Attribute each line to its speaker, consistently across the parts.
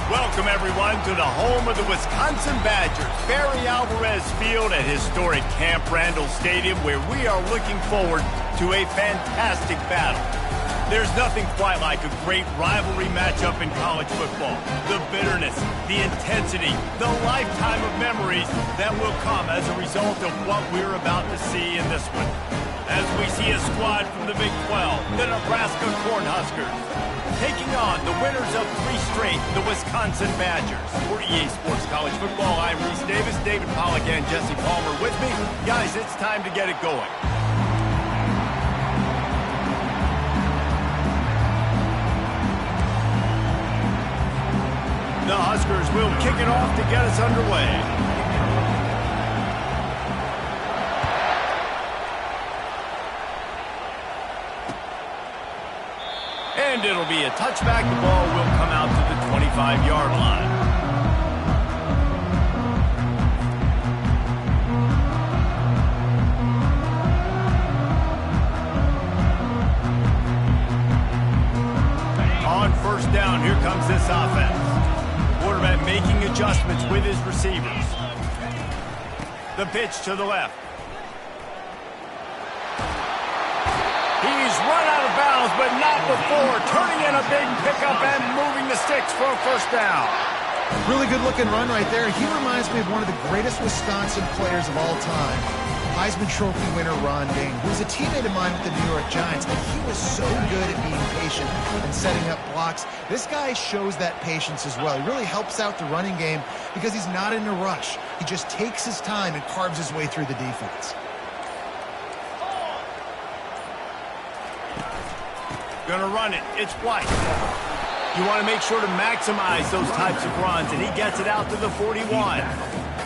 Speaker 1: Welcome, everyone, to the home of the Wisconsin Badgers, Barry Alvarez Field at historic Camp Randall Stadium, where we are looking forward to a fantastic battle. There's nothing quite like a great rivalry matchup in college football. The bitterness, the intensity, the lifetime of memories that will come as a result of what we're about to see in this one. As we see a squad from the Big 12, the Nebraska Cornhuskers, taking on the winners of 3 straight, the Wisconsin Badgers. For EA Sports College Football, I'm Reese Davis, David Pollack, and Jesse Palmer with me. Guys, it's time to get it going. The Huskers will kick it off to get us underway. And it'll be a touchback. The ball will come out to the 25-yard line. On first down, here comes this offense. Quarterback making adjustments with his receivers. The pitch to the left. He's run out of bounds, but not before. Turning in a big pickup and moving the sticks for a first down.
Speaker 2: Really good-looking run right there. He reminds me of one of the greatest Wisconsin players of all time, Heisman Trophy winner Ron Dayne, who was a teammate of mine with the New York Giants, and he was so good at being patient and setting up blocks. This guy shows that patience as well. He really helps out the running game because he's not in a rush. He just takes his time and carves his way through the defense.
Speaker 1: Gonna run it. It's White. You want to make sure to maximize those types of runs, and he gets it out to the 41.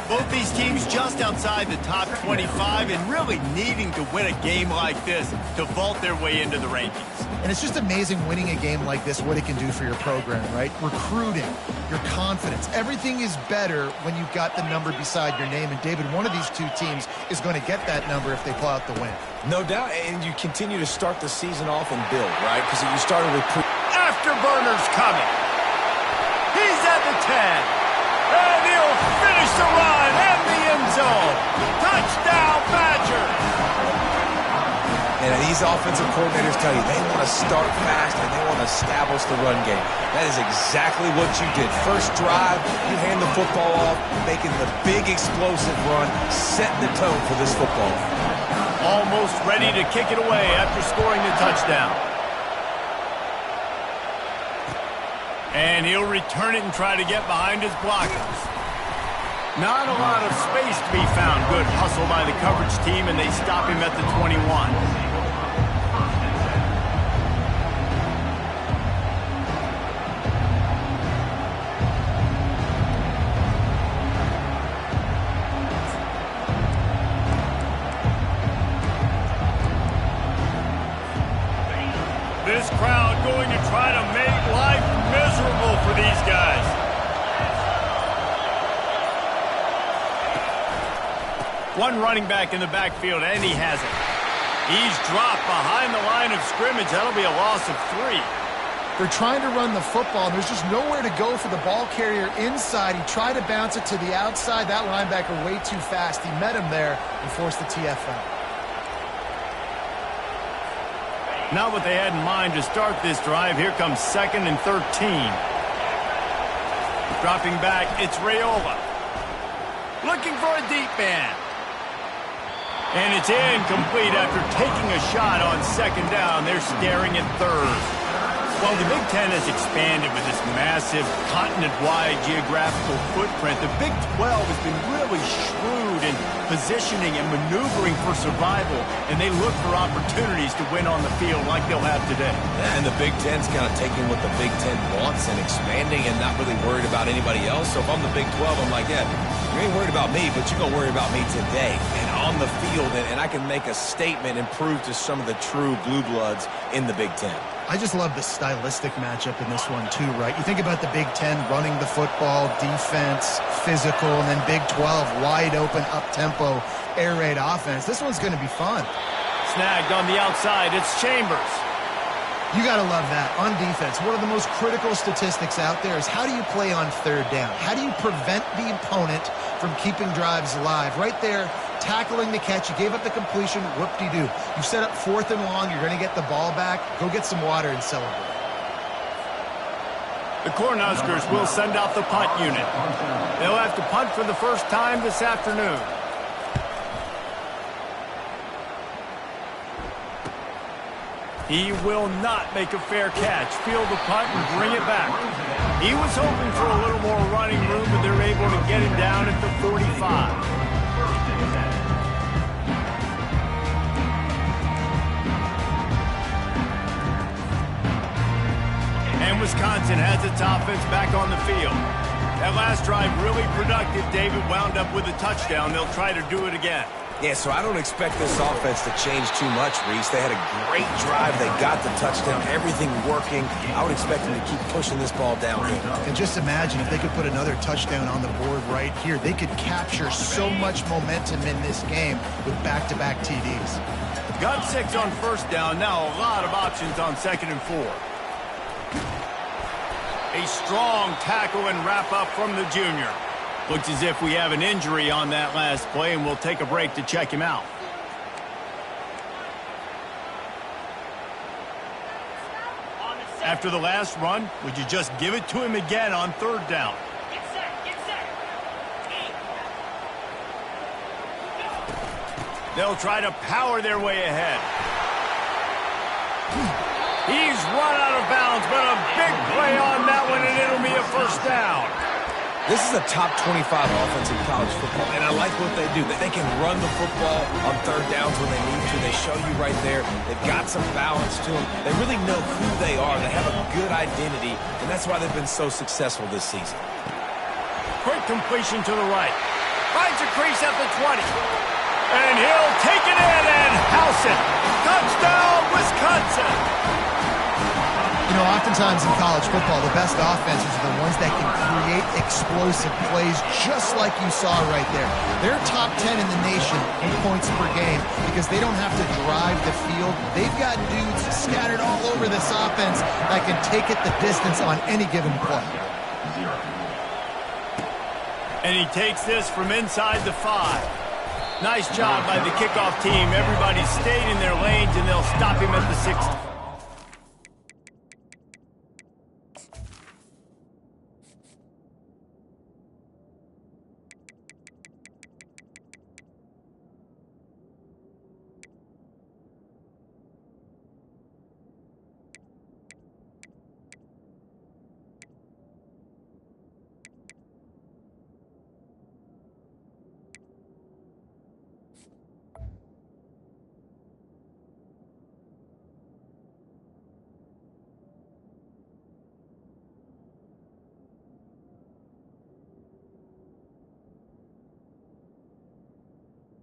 Speaker 1: Both these teams just outside the top 25 and really needing to win a game like this to vault their way into the rankings.
Speaker 2: And it's just amazing winning a game like this, what it can do for your program, right? Recruiting, your confidence, everything is better when you've got the number beside your name. And David, one of these two teams is going to get that number if they pull out the win.
Speaker 3: No doubt, and you continue to start the season off and build, right? Because you started with...
Speaker 1: Afterburner's coming. He's at the 10. And he'll finish the run and the end zone. Touchdown, Badgers.
Speaker 3: And these offensive coordinators tell you they want to start fast and they want to establish the run game. That is exactly what you did. First drive, you hand the football off, making the big explosive run, setting the tone for this football.
Speaker 1: Almost ready to kick it away after scoring the touchdown. And he'll return it and try to get behind his blockers. Not a lot of space to be found. Good hustle by the coverage team, and they stop him at the 21. This crowd going to try to make life miserable for these guys. One running back in the backfield, and he has it. He's dropped behind the line of scrimmage. That'll be a loss of 3.
Speaker 2: They're trying to run the football, and there's just nowhere to go for the ball carrier inside. He tried to bounce it to the outside. That linebacker way too fast. He met him there and forced the TFL.
Speaker 1: Not what they had in mind to start this drive. Here comes 2nd and 13. Dropping back, it's Raiola. Looking for a deep man. And it's incomplete after taking a shot on 2nd down. They're staring at 3rd. Well, the Big Ten has expanded with this massive continent-wide geographical footprint. The Big 12 has been really shrewd in positioning and maneuvering for survival, and they look for opportunities to win on the field like they'll have today.
Speaker 3: Yeah, and the Big Ten's kind of taking what the Big Ten wants and expanding and not really worried about anybody else. So if I'm the Big 12, I'm like, yeah, you ain't worried about me, but you're going to worry about me today and on the field, and I can make a statement and prove to some of the true blue bloods in the Big Ten.
Speaker 2: I just love the stylistic matchup in this one, too, right? You think about the Big Ten running the football, defense, physical, and then Big 12, wide open, up-tempo, air raid offense. This one's going to be fun.
Speaker 1: Snagged on the outside. It's Chambers.
Speaker 2: You got to love that. On defense, one of the most critical statistics out there is how do you play on third down? How do you prevent the opponent from keeping drives alive? Right there, tackling the catch. You gave up the completion. Whoop-de-doo. You set up 4th and long. You're going to get the ball back. Go get some water and celebrate.
Speaker 1: The Cornhuskers will send out the punt unit. They'll have to punt for the first time this afternoon. He will not make a fair catch. Field the punt and bring it back. He was hoping for a little more running room, but they're able to get him down at the 45. And Wisconsin has its offense back on the field. That last drive really productive. David wound up with a touchdown. They'll try to do it again.
Speaker 3: Yeah, so I don't expect this offense to change too much, Reese. They had a great drive. They got the touchdown. Everything working. I would expect them to keep pushing this ball downhill.
Speaker 2: And just imagine if they could put another touchdown on the board right here. They could capture so much momentum in this game with back-to-back TDs.
Speaker 1: Got 6 on first down. Now a lot of options on 2nd and 4. A strong tackle and wrap-up from the junior. Looks as if we have an injury on that last play, and we'll take a break to check him out. After the last run, would you just give it to him again on 3rd down?
Speaker 4: Get set, get set.
Speaker 1: They'll try to power their way ahead. He's run out of bounds, but a big play on that one, and it'll be a first down.
Speaker 3: This is a top 25 offense in college football, and I like what they do. They can run the football on 3rd downs when they need to. They show you right there. They've got some balance to them. They really know who they are. They have a good identity, and that's why they've been so successful this season.
Speaker 1: Quick completion to the right. Finds a crease at the 20. And he'll take it in and house it. Touchdown, Wisconsin.
Speaker 2: You know, oftentimes in college football, the best offenses are the ones that can create explosive plays just like you saw right there. They're top 10 in the nation in points per game because they don't have to drive the field. They've got dudes scattered all over this offense that can take it the distance on any given play.
Speaker 1: And he takes this from inside the 5. Nice job by the kickoff team. Everybody stayed in their lanes, and they'll stop him at the 60.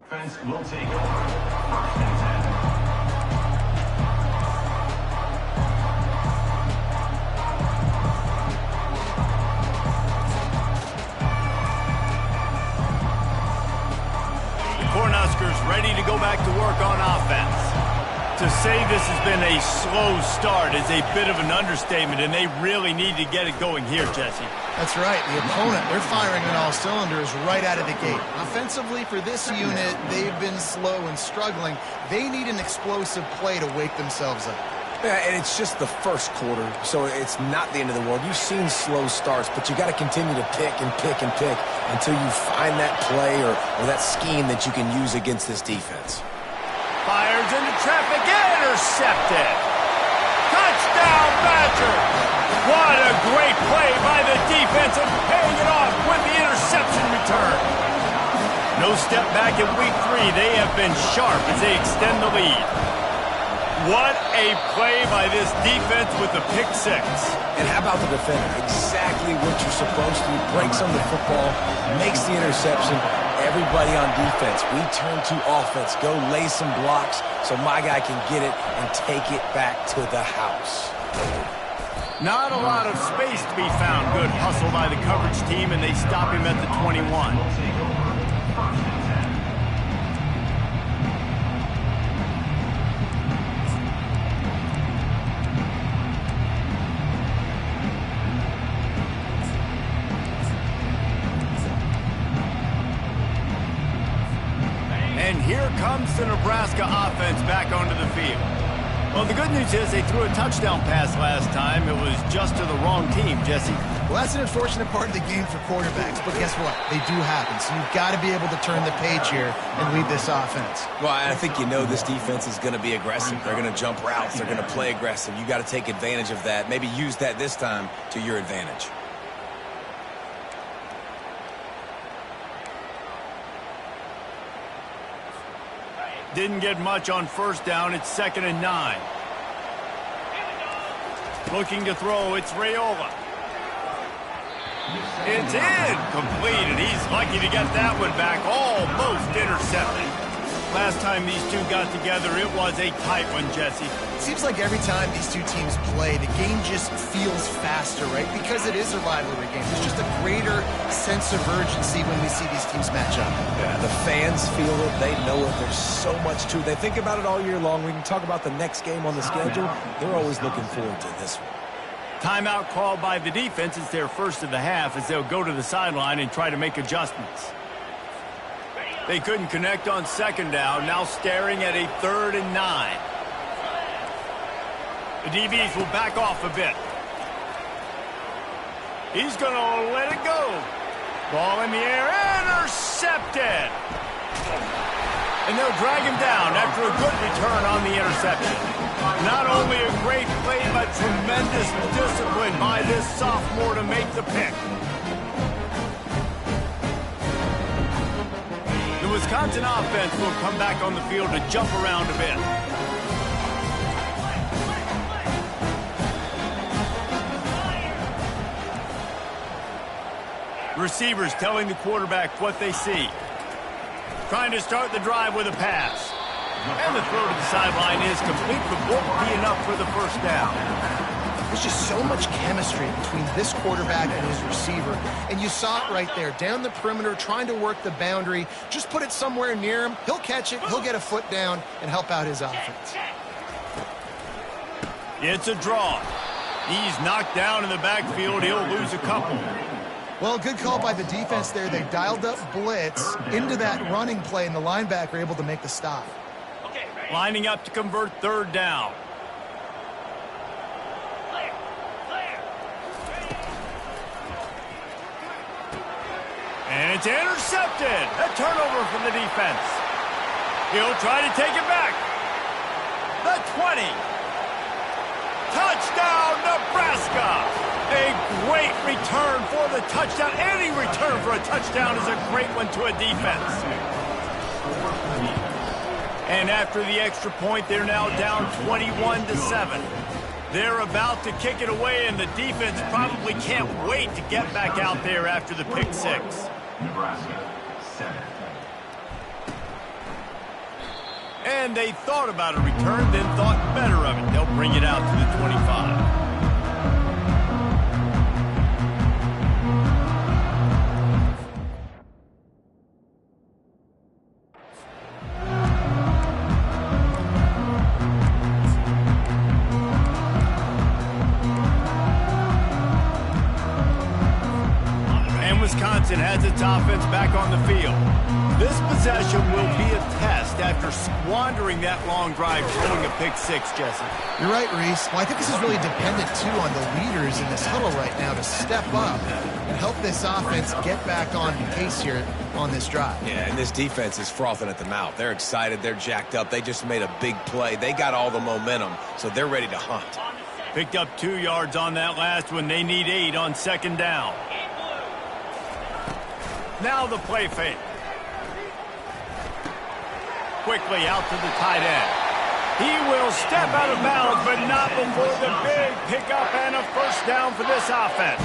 Speaker 4: Defense will take over. 1st and 10.
Speaker 1: The Cornhuskers ready to go back to work on offense. To say this has been a slow start is a bit of an understatement, and they really need to get it going here, Jesse.
Speaker 2: That's right. The opponent, they're firing on all cylinders right out of the gate. Offensively, for this unit, they've been slow and struggling. They need an explosive play to wake themselves up.
Speaker 3: Yeah, and it's just the first quarter, so it's not the end of the world. You've seen slow starts, but you got to continue to pick and pick and pick until you find that play or that scheme that you can use against this defense.
Speaker 1: Fires into traffic, intercepted. Touchdown, Badgers! What a great play by the defense and paying it off with the interception return. No step back in week 3. They have been sharp as they extend the lead. What a play by this defense with the pick 6.
Speaker 3: And how about the defender? Exactly what you're supposed to. Breaks on the football, makes the interception. Everybody on defense, we turn to offense. Go lay some blocks so my guy can get it and take it back to the house.
Speaker 1: Not a lot of space to be found. Good hustle by the coverage team, and they stop him at the 21. comes the Nebraska offense back onto the field. Well, the good news is they threw a touchdown pass last time. It was just to the wrong team, Jesse.
Speaker 2: Well, that's an unfortunate part of the game for quarterbacks, but guess what? They do happen, so you've got to be able to turn the page here and lead this offense.
Speaker 3: Well, I think you know this defense is going to be aggressive. They're going to jump routes. They're going to play aggressive. You got to take advantage of that. Maybe use that this time to your advantage.
Speaker 1: Didn't get much on first down. It's 2nd and 9. Looking to throw. It's Raiola. It's incomplete, and he's lucky to get that one back. Almost intercepted. Last time these two got together, it was a tight one, Jesse.
Speaker 2: It seems like every time these two teams play, the game just feels faster, right? Because it is a rivalry game. There's just a greater sense of urgency when we see these teams match up.
Speaker 3: Yeah, the fans feel it. They know it. There's so much to it. They think about it all year long. We can talk about the next game on the schedule. They're always looking forward to this one.
Speaker 1: Timeout called by the defense. It's their first of the half as they'll go to the sideline and try to make adjustments. They couldn't connect on 2nd down. Now staring at a 3rd and 9. The DBs will back off a bit. He's going to let it go. Ball in the air. Intercepted. And they'll drag him down after a good return on the interception. Not only a great play, but tremendous discipline by this sophomore to make the pick. The Wisconsin offense will come back on the field to jump around a bit. Receivers telling the quarterback what they see. Trying to start the drive with a pass. And the throw to the sideline is complete, but won't be enough for the first down.
Speaker 2: There's just so much chemistry between this quarterback and his receiver. And you saw it right there, down the perimeter, trying to work the boundary. Just put it somewhere near him. He'll catch it, he'll get a foot down, and help out his offense.
Speaker 1: It's a draw. He's knocked down in the backfield. He'll lose a couple.
Speaker 2: Well, good call by the defense there. They dialed up blitz into that running play, and the linebacker able to make the stop.
Speaker 1: Lining up to convert 3rd down. And it's intercepted. A turnover from the defense. He'll try to take it back. The 20. Touchdown, Nebraska. A great return for the touchdown. Any return for a touchdown is a great one to a defense. And after the extra point, they're now down 21-7. They're about to kick it away, and the defense probably can't wait to get back out there after the pick six.
Speaker 4: Nebraska, 7.
Speaker 1: And they thought about a return, then thought better of it. They'll bring it out to the 25. Wisconsin has its offense back on the field. This possession will be a test after squandering that long drive, throwing a pick six, Jesse.
Speaker 2: You're right, Reese. Well, I think this is really dependent, too, on the leaders in this huddle right now to step up and help this offense get back on pace here on this drive.
Speaker 3: Yeah, and this defense is frothing at the mouth. They're excited. They're jacked up. They just made a big play. They got all the momentum, so they're ready to hunt.
Speaker 1: Picked up 2 yards on that last one. They need 8 on 2nd down. Now the play fake. Quickly out to the tight end. He will step out of bounds, but not before the big pickup and a first down for this offense.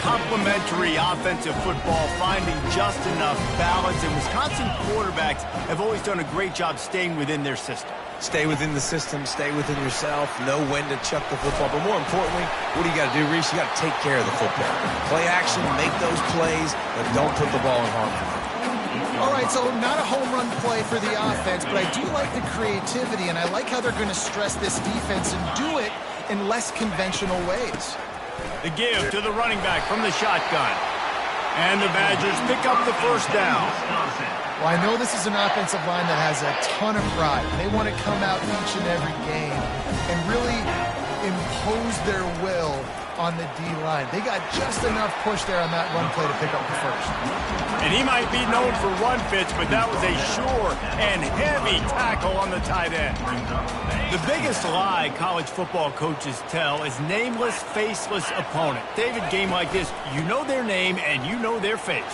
Speaker 1: Complementary offensive football, finding just enough balance, and Wisconsin quarterbacks have always done a great job staying within their system.
Speaker 3: Stay within the system, stay within yourself, know when to chuck the football. But more importantly, what do you got to do, Reese? You got to take care of the football. Play action, make those plays, but don't put the ball in harm's way.
Speaker 2: All right, so not a home run play for the offense, but I do like the creativity, and I like how they're going to stress this defense and do it in less conventional ways.
Speaker 1: The give to the running back from the shotgun. And the Badgers pick up the first down.
Speaker 2: Well, I know this is an offensive line that has a ton of pride. They want to come out each and every game and really impose their will on the D-line. They got just enough push there on that run play to pick up the first.
Speaker 1: And he might be known for run fits, but that was a sure and heavy tackle on the tight end. The biggest lie college football coaches tell is nameless, faceless opponent. David, game like this, you know their name and you know their face.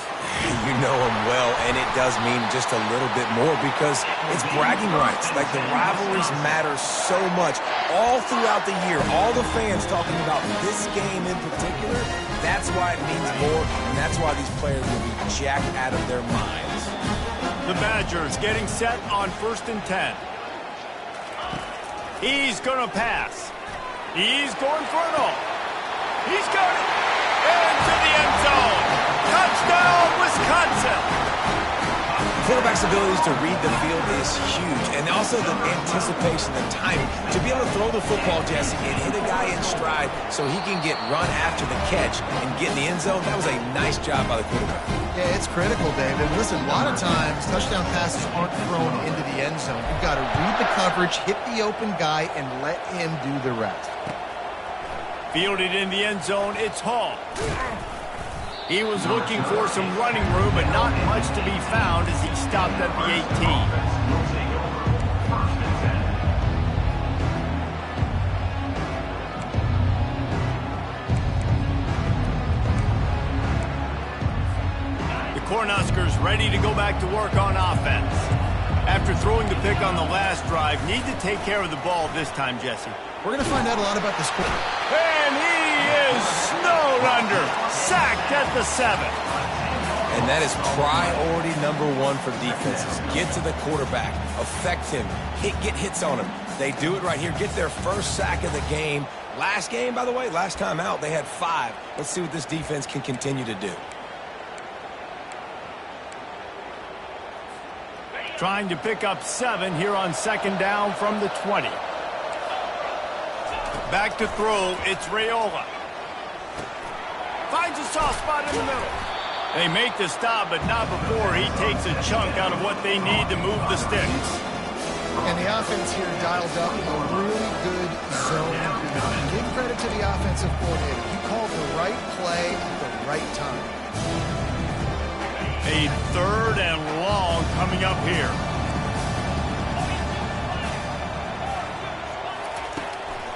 Speaker 3: You know them well, and it does mean just a little bit more because it's bragging rights. Like, the rivalries matter so much all throughout the year. All the fans talking about this game in particular, that's why it means more, and that's why these players will be jacked out of their minds.
Speaker 1: The Badgers getting set on 1st and 10. He's going to pass. He's going for it all. He's got it. Into the end zone. Touchdown, Wisconsin.
Speaker 3: Quarterback's abilities to read the field is huge, and also the anticipation, the timing. To be able to throw the football, Jesse, and hit a guy in stride so he can get run after the catch and get in the end zone, that was a nice job by the quarterback.
Speaker 2: Yeah, it's critical, David. Listen, a lot of times touchdown passes aren't thrown into the end zone. You've got to read the coverage, hit the open guy, and let him do the rest.
Speaker 1: Fielded in the end zone, it's Hall. He was looking for some running room, but not much to be found as he stopped at the 18. The Cornhuskers ready to go back to work on offense. After throwing the pick on the last drive, need to take care of the ball this time, Jesse.
Speaker 2: We're going to find out a lot about this quarterback.
Speaker 1: And he is snowed under, sacked at the 7.
Speaker 3: And that is priority number 1 for defenses. Get to the quarterback, affect him, get hits on him. They do it right here, get their first sack of the game. Last game, by the way, last time out, they had 5. Let's see what this defense can continue to do.
Speaker 1: Trying to pick up 7 here on 2nd down from the 20. Back to throw, it's Raiola. Finds a soft spot in the middle. They make the stop, but not before he takes a chunk out of what they need to move the sticks.
Speaker 2: And the offense here dialed up a really good zone. Give credit to the offensive coordinator. He called the right play at the right time.
Speaker 1: A 3rd and long coming up here.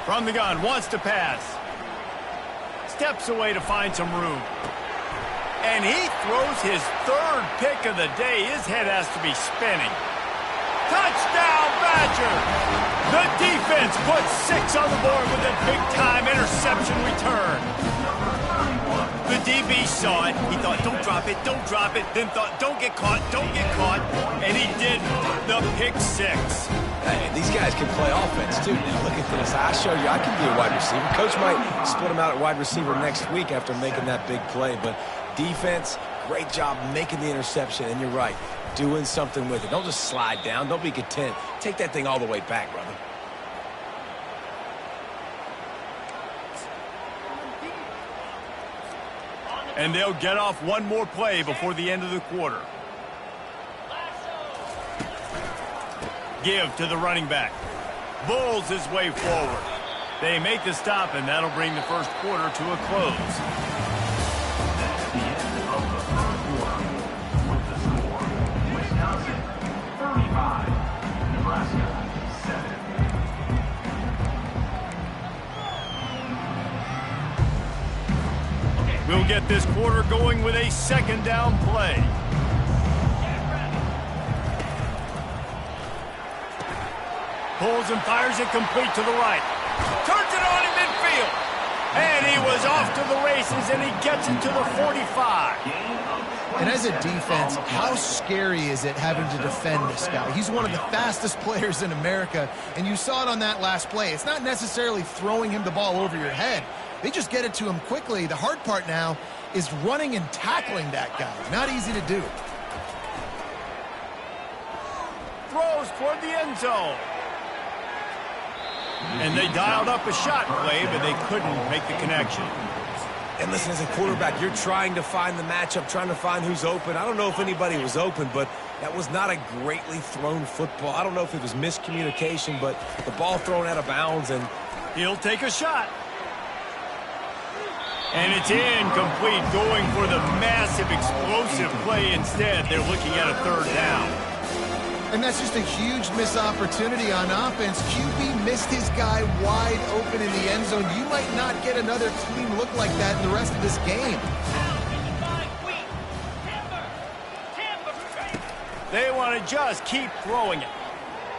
Speaker 1: From the gun, wants to pass. Steps away to find some room. And he throws his 3rd pick of the day. His head has to be spinning. Touchdown, Badger! The defense puts 6 on the board with a big-time interception return. The DB saw it. He thought, don't drop it, don't drop it. Then thought, don't get caught, don't get caught. And he did the pick 6.
Speaker 3: Hey, these guys can play offense, too. Now, look at this. I show you I can be a wide receiver. Coach might split him out at wide receiver next week after making that big play. But defense, great job making the interception. And you're right, doing something with it. Don't just slide down. Don't be content. Take that thing all the way back, brother.
Speaker 1: And they'll get off one more play before the end of the quarter. Give to the running back. Bulls his way forward. They make the stop, and that'll bring the first quarter to a close.
Speaker 4: The end of the first quarter with the score, Wisconsin 35, Nebraska 7.
Speaker 1: We'll get this quarter going with a 2nd down play. Pulls and fires it complete to the right. Turns it on in midfield. And he was off to the races, and he gets it to the 45.
Speaker 2: And as a defense, how scary is it having to defend this guy? He's one of the fastest players in America, and you saw it on that last play. It's not necessarily throwing him the ball over your head. They just get it to him quickly. The hard part now is running and tackling that guy. Not easy to do.
Speaker 1: Throws toward the end zone. And they dialed up a shot play, but they couldn't make the connection.
Speaker 3: And listen, as a quarterback, you're trying to find the matchup, trying to find who's open. I don't know if anybody was open, but that was not a greatly thrown football. I don't know if it was miscommunication, but the ball thrown out of bounds, and
Speaker 1: he'll take a shot. And it's incomplete, going for the massive explosive play instead. They're looking at a third down.
Speaker 2: And that's just a huge missed opportunity on offense. QB missed his guy wide open in the end zone. You might not get another clean look like that in the rest of this game.
Speaker 1: They want to just keep throwing it.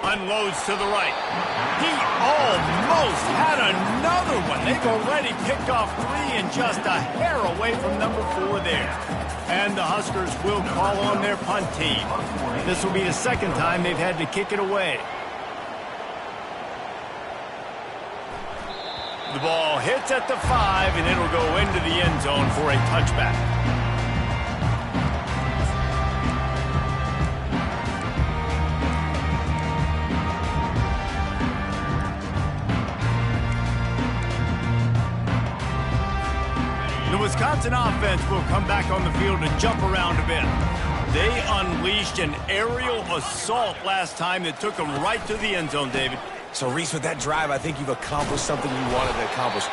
Speaker 1: Unloads to the right. He almost had another one. They've already picked off 3 and just a hair away from number 4 there. And the Huskers will call on their punt team. This will be the second time they've had to kick it away. The ball hits at the 5, and it'll go into the end zone for a touchback. The Wisconsin offense will come back on the field and jump around a bit. They unleashed an aerial assault last time that took them right to the end zone, David.
Speaker 3: so, Reese, with that drive, I think you've accomplished something you wanted to accomplish.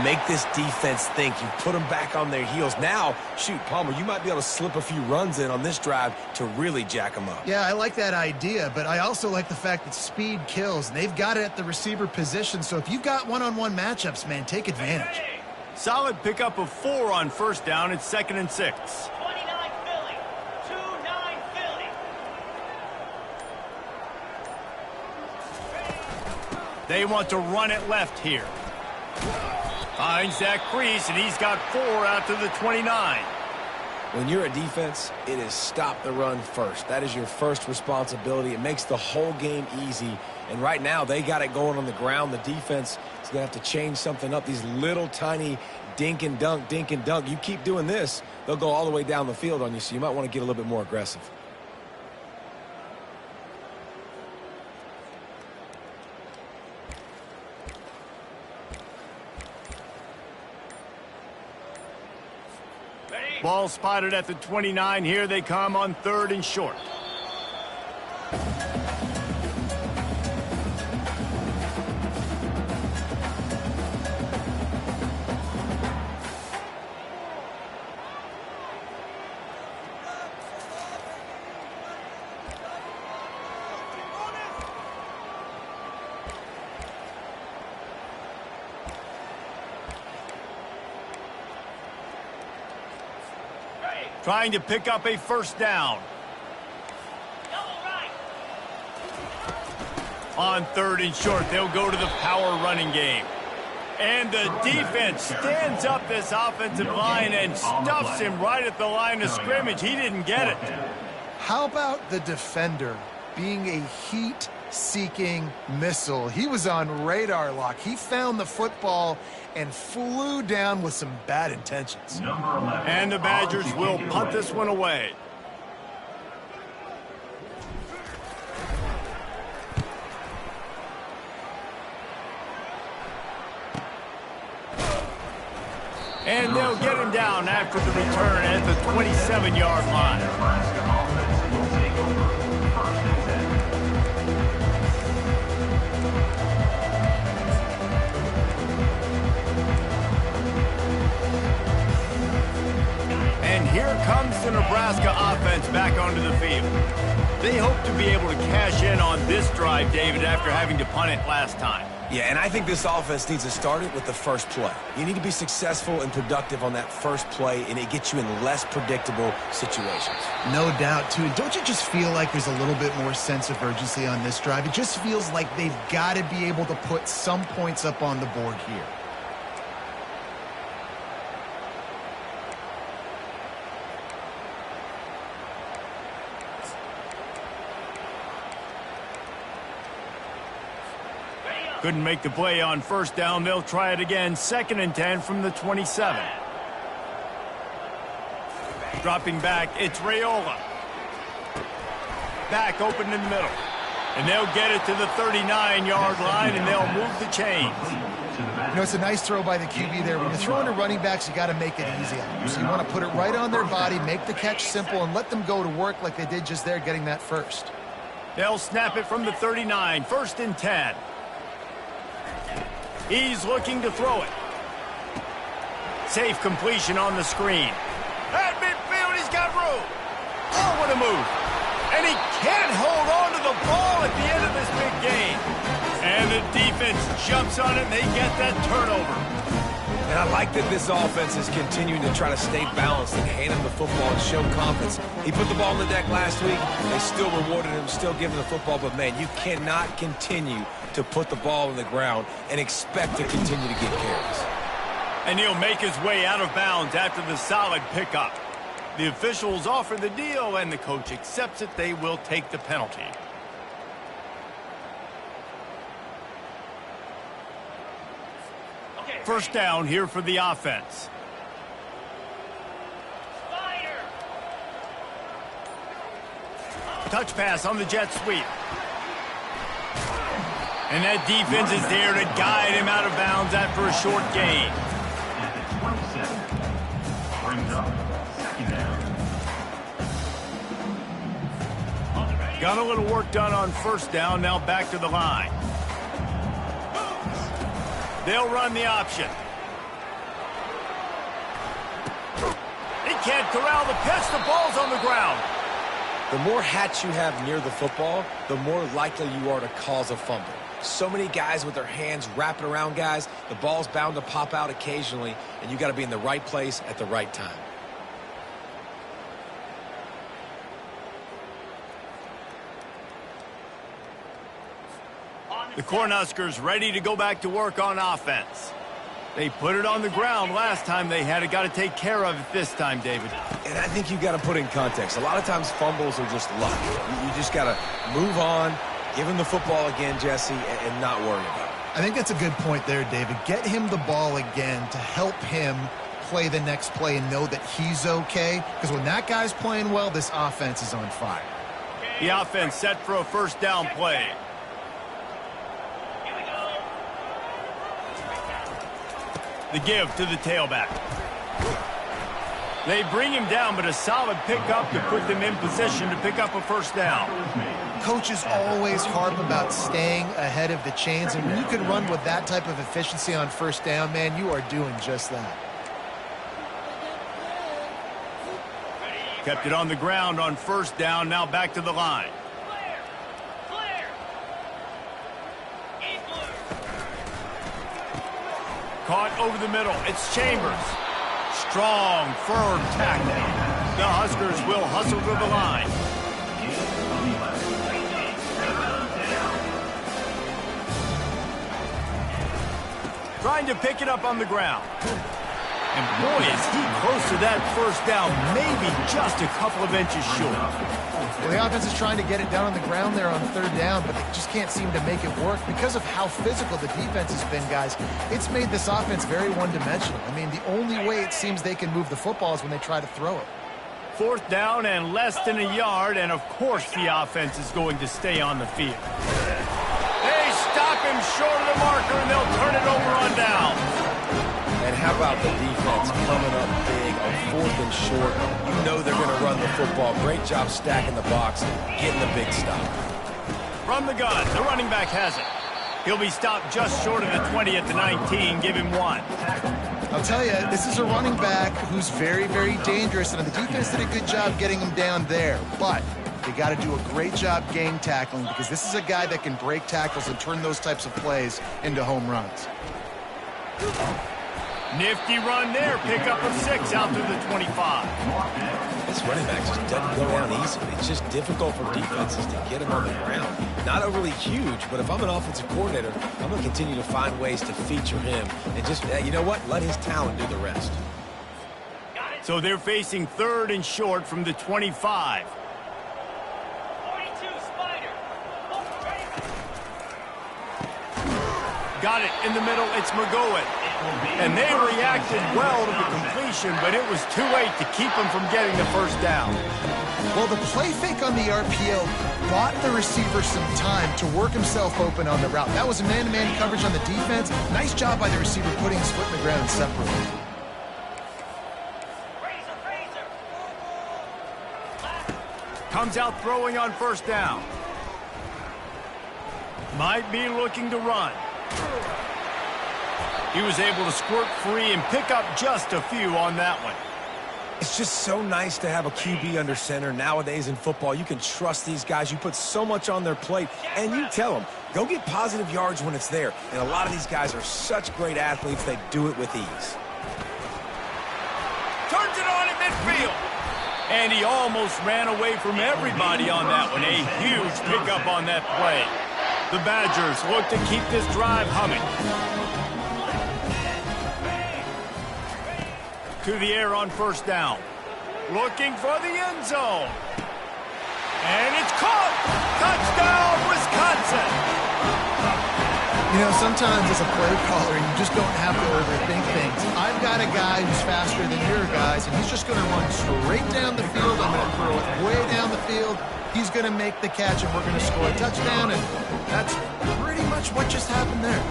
Speaker 3: Make this defense think. You put them back on their heels. Now, shoot, Palmer, you might be able to slip a few runs in on this drive to really jack them up.
Speaker 2: Yeah, I like that idea, but I also like the fact that speed kills. They've got it at the receiver position, so if you've got one-on-one matchups, man, take advantage.
Speaker 1: Solid pickup of 4 on first down. It's 2nd and 6.
Speaker 5: 29 Philly. 2-9 Philly.
Speaker 1: They want to run it left here. Finds that crease, and he's got 4 out to the 29.
Speaker 3: When you're a defense, it is stop the run first. That is your first responsibility. It makes the whole game easy. And right now, they got it going on the ground. The defense is going to have to change something up. These little tiny dink and dunk, dink and dunk. You keep doing this, they'll go all the way down the field on you, so you might want to get a little bit more aggressive.
Speaker 1: Ball spotted at the 29. Here they come on 3rd and short. Trying to pick up a first down. On 3rd and short, they'll go to the power running game. And the defense stands up this offensive line and stuffs him right at the line of scrimmage. He didn't get it.
Speaker 2: How about the defender being a heat-seeking missile? He was on radar lock. He found the football and flew down with some bad intentions.
Speaker 1: And the Badgers will punt this one away. And they'll get him down after the return at the 27-yard line.
Speaker 4: Nebraska offense will take over 1st and 10.
Speaker 1: And here comes the Nebraska offense back onto the field. They hope to be able to cash in on this drive, David, after having to punt it last time.
Speaker 3: Yeah, and I think this offense needs to start it with the first play. You need to be successful and productive on that first play, and it gets you in less predictable situations.
Speaker 2: No doubt, too. Don't you just feel like there's a little bit more sense of urgency on this drive? It just feels like they've got to be able to put some points up on the board here.
Speaker 1: Couldn't make the play on first down. They'll try it again. 2nd and 10 from the 27. Dropping back, it's Raiola. Back open in the middle. And they'll get it to the 39-yard line, and they'll move the chains.
Speaker 2: You know, it's a nice throw by the QB there. When you're throwing to running backs, you got to make it easy on them. So you want to put it right on their body, make the catch simple, and let them go to work like they did just there, getting that first.
Speaker 1: They'll snap it from the 39, 1st and 10. He's looking to throw it. Safe completion on the screen. At midfield, he's got room. Oh, what a move. And he can't hold on to the ball at the end of this big game. And the defense jumps on it, and they get that turnover.
Speaker 3: And I like that this offense is continuing to try to stay balanced and hand him the football and show confidence. He put the ball on the deck last week. They still rewarded him, still giving the football. But, man, you cannot continue to put the ball on the ground and expect to continue to get carries.
Speaker 1: And he'll make his way out of bounds after the solid pickup. The officials offer the deal, and the coach accepts it. They will take the penalty. First down here for the offense. Touch pass on the jet sweep. And that defense is there to guide him out of bounds after a short gain.
Speaker 4: Brings up 2nd down.
Speaker 1: Got a little work done on first down, now back to the line. They'll run the option. He can't corral the pitch. The ball's on the ground.
Speaker 3: The more hats you have near the football, the more likely you are to cause a fumble. So many guys with their hands wrapping around guys, the ball's bound to pop out occasionally, and you got to be in the right place at the right time.
Speaker 1: The Cornhuskers ready to go back to work on offense. They put it on the ground last time they had it. Got to take care of it this time, David.
Speaker 3: And I think you got to put in context. A lot of times fumbles are just luck. You just got to move on, give him the football again, Jesse, and not worry about it.
Speaker 2: I think that's a good point there, David. Get him the ball again to help him play the next play and know that he's okay. Because when that guy's playing well, this offense is on fire.
Speaker 1: The offense set for a first down play. The give to the tailback. They bring him down, but a solid pickup to put them in position to pick up a first down.
Speaker 2: Coaches always harp about staying ahead of the chains, and when you can run with that type of efficiency on first down, man, you are doing just that.
Speaker 1: Kept it on the ground on first down, now back to the line. Caught over the middle. It's Chambers. Strong, firm tackle. The Huskers will hustle to the line. Trying to pick it up on the ground. And boy, is he close to that first down. Maybe just a couple of inches short.
Speaker 2: Well, the offense is trying to get it down on the ground there on third down, but they just can't seem to make it work because of how physical the defense has been, guys. It's made this offense very one-dimensional. I mean, the only way it seems they can move the football is when they try to throw it.
Speaker 1: Fourth down and less than a yard, and of course the offense is going to stay on the field. They stop him short of the marker, and they'll turn it over on down.
Speaker 3: And how about the defense coming up big on 4th and short? You know they're going to run the football. Great job stacking the box, getting the big stop.
Speaker 1: From the gun, the running back has it. He'll be stopped just short of the 20 at the 19. Give him 1.
Speaker 2: I'll tell you, this is a running back who's very, very dangerous, and the defense did a good job getting him down there. But they got to do a great job gang tackling because this is a guy that can break tackles and turn those types of plays into home runs.
Speaker 1: Nifty run there. Pickup of 6 out to the 25.
Speaker 3: This running back just doesn't go down easily. It's just difficult for defenses to get him on the ground. Not overly huge, but if I'm an offensive coordinator, I'm going to continue to find ways to feature him and just, you know what, let his talent do the rest.
Speaker 1: So they're facing 3rd and short from the 25.
Speaker 5: 42 Spider.
Speaker 1: Got it in the middle. It's McGowan. And they reacted well to the completion, but it was too late to keep them from getting the first down.
Speaker 2: Well, the play fake on the RPO bought the receiver some time to work himself open on the route. That was a man-to-man coverage on the defense. Nice job by the receiver putting his foot in the ground and separating.
Speaker 1: Comes out throwing on first down. Might be looking to run. He was able to squirt free and pick up just a few on that one.
Speaker 3: It's just so nice to have a QB under center. Nowadays in football, you can trust these guys. You put so much on their plate, and you tell them, go get positive yards when it's there. And a lot of these guys are such great athletes, they do it with ease.
Speaker 1: Turns it on at midfield. And he almost ran away from everybody on that one. A huge pickup on that play. The Badgers look to keep this drive humming. To the air on first down. Looking for the end zone. And it's caught. Touchdown, Wisconsin.
Speaker 2: You know, sometimes as a play caller, you just don't have to overthink things. I've got a guy who's faster than your guys, and he's just going to run straight down the field. I'm going to throw it way down the field. He's going to make the catch, and we're going to score a touchdown, and that's pretty much what just happened there.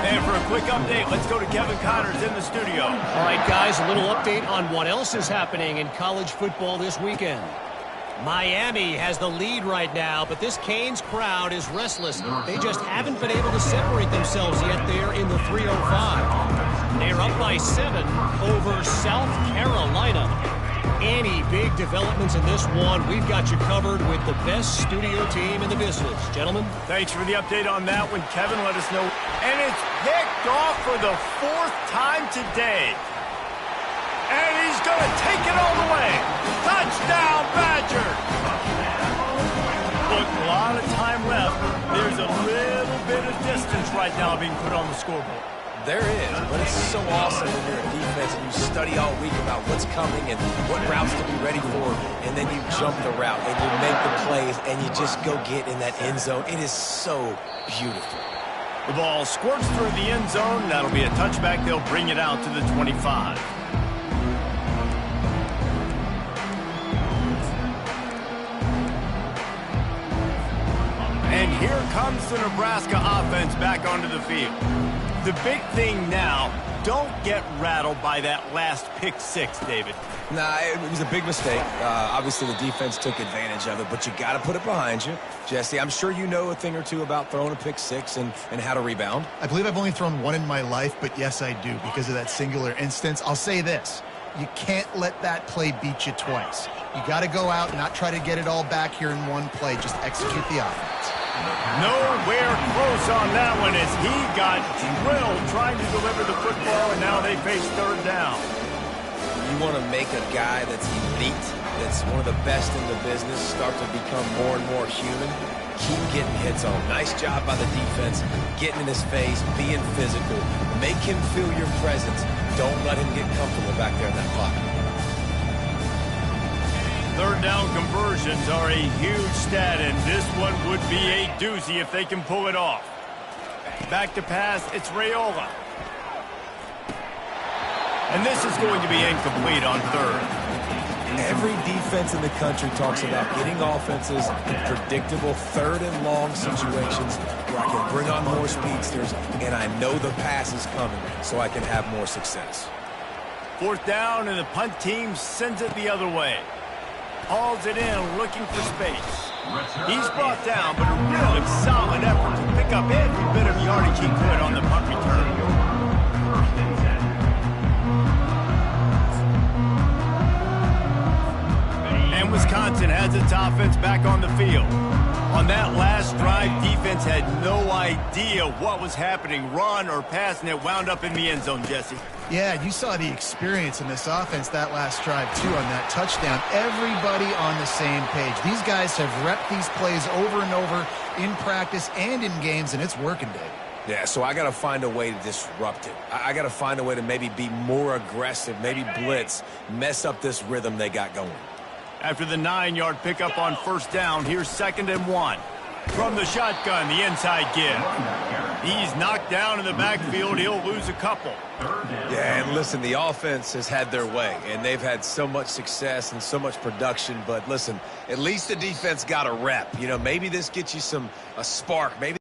Speaker 1: And for a quick update, let's go to Kevin Connors in the studio.
Speaker 6: All right, guys, a little update on what else is happening in college football this weekend. Miami has the lead right now, but this Canes crowd is restless. They just haven't been able to separate themselves yet there in the 305. They're up by 7 over South Carolina. Any big developments in this one, we've got you covered with the best studio team in the business. Gentlemen?
Speaker 1: Thanks for the update on that one, Kevin. Let us know. And it's picked off for the 4th time today. And he's going to take it all the way. Touchdown, Badgers! Look, a lot of time left. There's a little bit of distance right now being put on the scoreboard.
Speaker 3: There is, but it's so awesome when you're a defense and you study all week about what's coming and what routes to be ready for, and then you jump the route and you make the plays and you just go get in that end zone. It is so beautiful.
Speaker 1: The ball squirts through the end zone. That'll be a touchback. They'll bring it out to the 25. And here comes the Nebraska offense back onto the field. The big thing now, don't get rattled by that last pick six, David.
Speaker 3: Nah, it was a big mistake. Obviously, the defense took advantage of it, but you got to put it behind you. Jesse, I'm sure you know a thing or two about throwing a pick six and how to rebound.
Speaker 2: I believe I've only thrown one in my life, but yes, I do because of that singular instance. I'll say this. You can't let that play beat you twice. You got to go out and not try to get it all back here in one play. Just execute the offense.
Speaker 1: Nowhere close on that one as he got drilled trying to deliver the football, and now they face third down.
Speaker 3: You want to make a guy that's elite, that's one of the best in the business, start to become more and more human. Keep getting hits on. Nice job by the defense, getting in his face, being physical. Make him feel your presence. Don't let him get comfortable back there in that pocket.
Speaker 1: Third down conversions are a huge stat, and this one would be a doozy if they can pull it off. Back to pass, it's Raiola. And this is going to be incomplete on third.
Speaker 3: Every defense in the country talks about getting offenses in predictable third and long situations where I can bring on more speedsters and I know the pass is coming so I can have more success.
Speaker 1: Fourth down, and the punt team sends it the other way. Hauls it in, looking for space. He's brought down, but a really solid effort to pick up every bit of yardage he could on the punt return. And Wisconsin has its offense back on the field. On that last drive, defense had no idea what was happening, run or pass, and it wound up in the end zone, Jesse.
Speaker 2: Yeah, you saw the experience in this offense that last drive, too, on that touchdown. Everybody on the same page. These guys have repped these plays over and over in practice and in games, and it's working, Dave.
Speaker 3: Yeah, so I got to find a way to disrupt it. I got to find a way to maybe be more aggressive, maybe blitz, mess up this rhythm they got going.
Speaker 1: After the 9-yard pickup on first down, here's 2nd and 1. From the shotgun, the inside give. He's knocked down in the backfield. He'll lose a couple.
Speaker 3: Yeah, and listen, the offense has had their way, and they've had so much success and so much production. But listen, at least the defense got a rep. You know, maybe this gets you a spark. Maybe